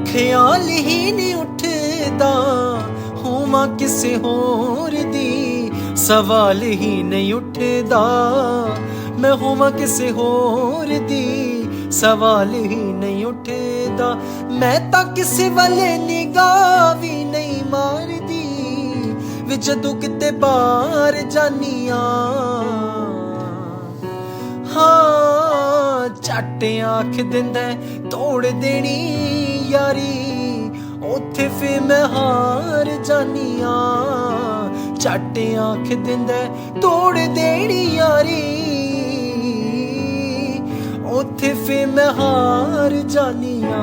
ख्याल ही नहीं उठदा होवां किसे होर दी, सवाल ही नहीं उठदा मैं होवां किसे होर दी, सवाल ही नहीं उठदा। मैं तां किसे वाले निगाह भी नहीं मारदी वे जदों किते बाहर जानिया। हाँ झट आख दिंदा तोड़ देनी यारी, उत्थे फिर मैं हार जानिया। झट आख दिंदा तोड़ देनी यारी, उत्थे फिर मैं हार जानिया।